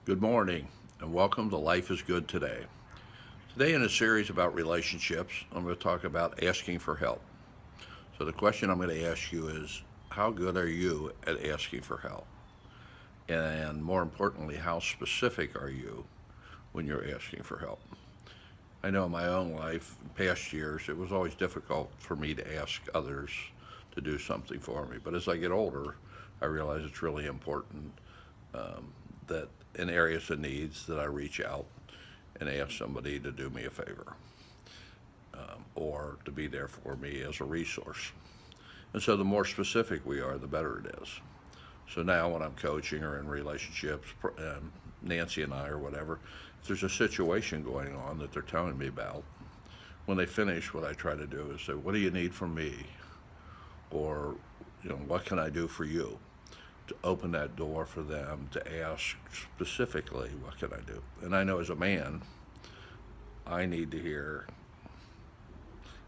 Good morning, and welcome to Life is Good Today. Today, in a series about relationships, I'm going to talk about asking for help. So, the question I'm going to ask you is, how good are you at asking for help? And more importantly, how specific are you when you're asking for help? I know in my own life, in past years, it was always difficult for me to ask others to do something for me. But as I get older, I realize it's really important um, that in areas of needs that I reach out and ask somebody to do me a favor or to be there for me as a resource. And so the more specific we are, the better it is. So now when I'm coaching or in relationships, Nancy and I or whatever, if there's a situation going on that they're telling me about, when they finish, what I try to do is say, what do you need from me? Or, what can I do for you? To open that door for them to ask specifically, what can I do? And I know as a man, I need to hear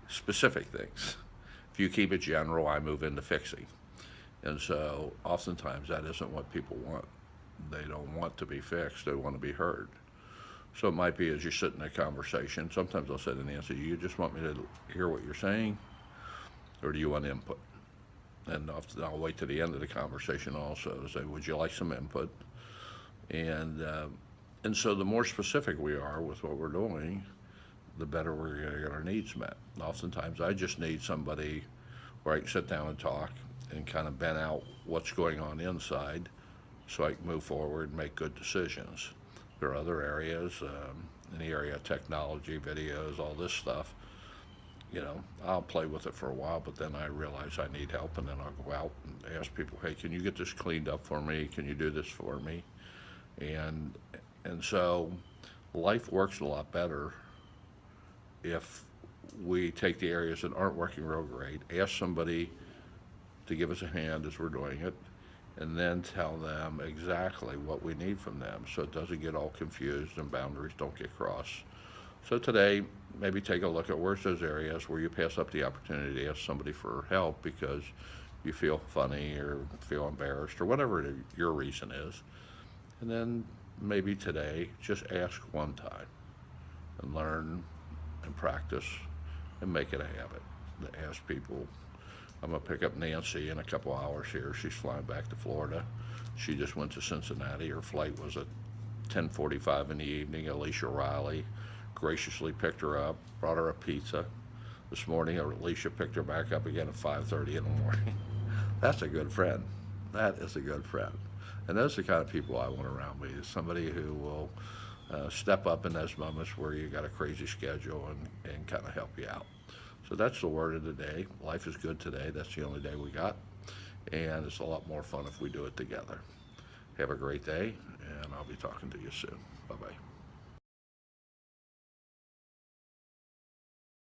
specific things. If you keep it general, I move into fixing. And so oftentimes that isn't what people want. They don't want to be fixed, they want to be heard. So it might be as you sit in a conversation, sometimes I'll say to Nancy, you just want me to hear what you're saying, or do you want input? And often I'll wait to the end of the conversation also to say, would you like some input? And, uh, and so the more specific we are with what we're doing, the better we're going to get our needs met. Oftentimes I just need somebody where I can sit down and talk and kind of bend out what's going on inside so I can move forward and make good decisions. There are other areas, in the area of technology, videos, all this stuff. I'll play with it for a while, but then I realize I need help, and then I'll go out and ask people, hey, can you get this cleaned up for me? Can you do this for me? And and so life works a lot better if we take the areas that aren't working real great, ask somebody to give us a hand as we're doing it, and then tell them exactly what we need from them so it doesn't get all confused and boundaries don't get crossed. So today, maybe take a look at where's those areas where you pass up the opportunity to ask somebody for help because you feel funny or feel embarrassed or whatever your reason is. And then maybe today, just ask one time and learn and practice and make it a habit to ask people. I'm gonna pick up Nancy in a couple hours here. She's flying back to Florida. She just went to Cincinnati. Her flight was at 10:45 in the evening. Alicia Riley graciously picked her up, brought her a pizza. This morning, Alicia picked her back up again at 5:30 in the morning. That's a good friend. That is a good friend. And those are the kind of people I want around me. Is somebody who will step up in those moments where you got a crazy schedule and kind of help you out. So that's the word of the day. Life is good today. That's the only day we got. And it's a lot more fun if we do it together. Have a great day, and I'll be talking to you soon. Bye bye.